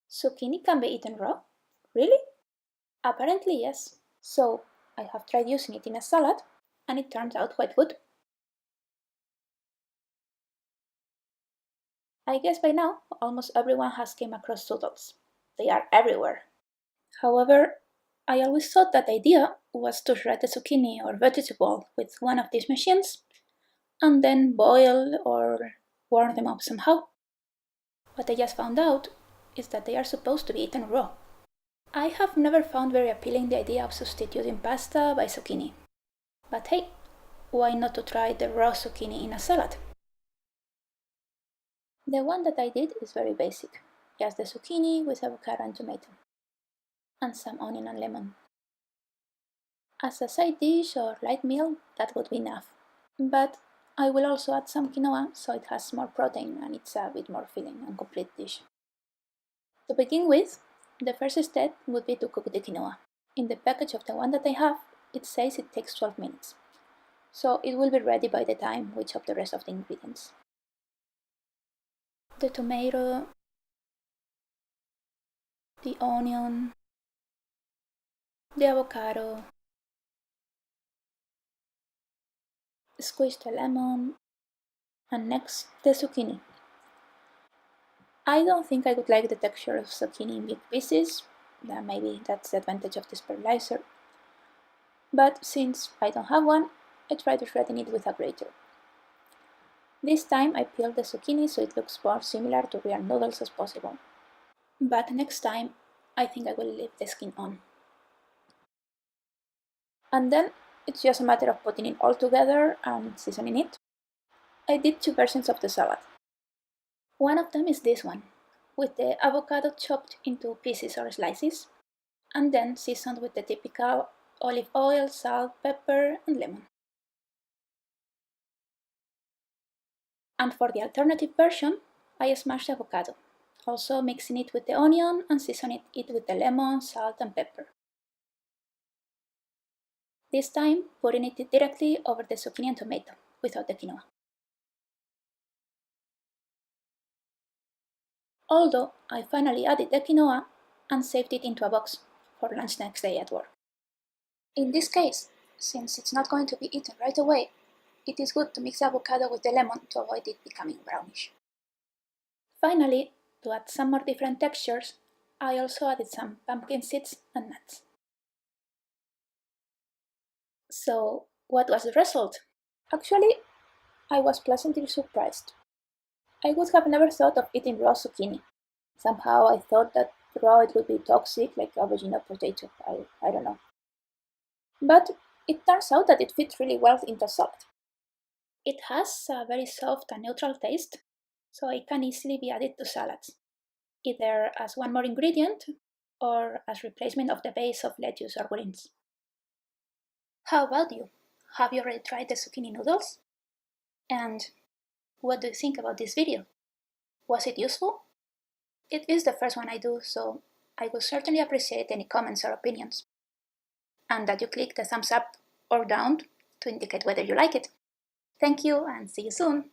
Zucchini can be eaten raw? Really? Apparently yes. So I have tried using it in a salad and it turns out quite good. I guess by now almost everyone has came across zoodles. They are everywhere. However, I always thought that the idea was to shred the zucchini or vegetable with one of these machines and then boil or warm them up somehow. What I just found out is that they are supposed to be eaten raw. I have never found very appealing the idea of substituting pasta by zucchini. But hey, why not to try the raw zucchini in a salad? The one that I did is very basic, just the zucchini with avocado and tomato, and some onion and lemon. As a side dish or light meal, that would be enough. But I will also add some quinoa so it has more protein and it's a bit more filling and complete dish. To begin with, the first step would be to cook the quinoa. In the package of the one that I have, it says it takes 12 minutes. So it will be ready by the time we chop the rest of the ingredients. The tomato, the onion, the avocado, squeeze the lemon, and next the zucchini. I don't think I would like the texture of zucchini in big pieces, maybe that's the advantage of the spiralizer. But since I don't have one, I try to shred it with a grater. This time I peeled the zucchini so it looks more similar to real noodles as possible. But next time, I think I will leave the skin on. And then it's just a matter of putting it all together and seasoning it. I did two versions of the salad. One of them is this one, with the avocado chopped into pieces or slices, and then seasoned with the typical olive oil, salt, pepper, and lemon. And for the alternative version, I smashed avocado, also mixing it with the onion and seasoning it with the lemon, salt, and pepper. This time, putting it directly over the zucchini and tomato, without the quinoa. Although I finally added the quinoa and saved it into a box for lunch next day at work. In this case, since it's not going to be eaten right away, it is good to mix the avocado with the lemon to avoid it becoming brownish. Finally, to add some more different textures, I also added some pumpkin seeds and nuts. So, what was the result? Actually, I was pleasantly surprised. I would have never thought of eating raw zucchini. Somehow I thought that raw it would be toxic like a original potato, I don't know. But it turns out that it fits really well into a salad. It has a very soft and neutral taste, so it can easily be added to salads, either as one more ingredient or as replacement of the base of lettuce or greens. How about you? Have you already tried the zucchini noodles? And what do you think about this video? Was it useful? It is the first one I do, so I would certainly appreciate any comments or opinions. And that you click the thumbs up or down to indicate whether you like it. Thank you and see you soon!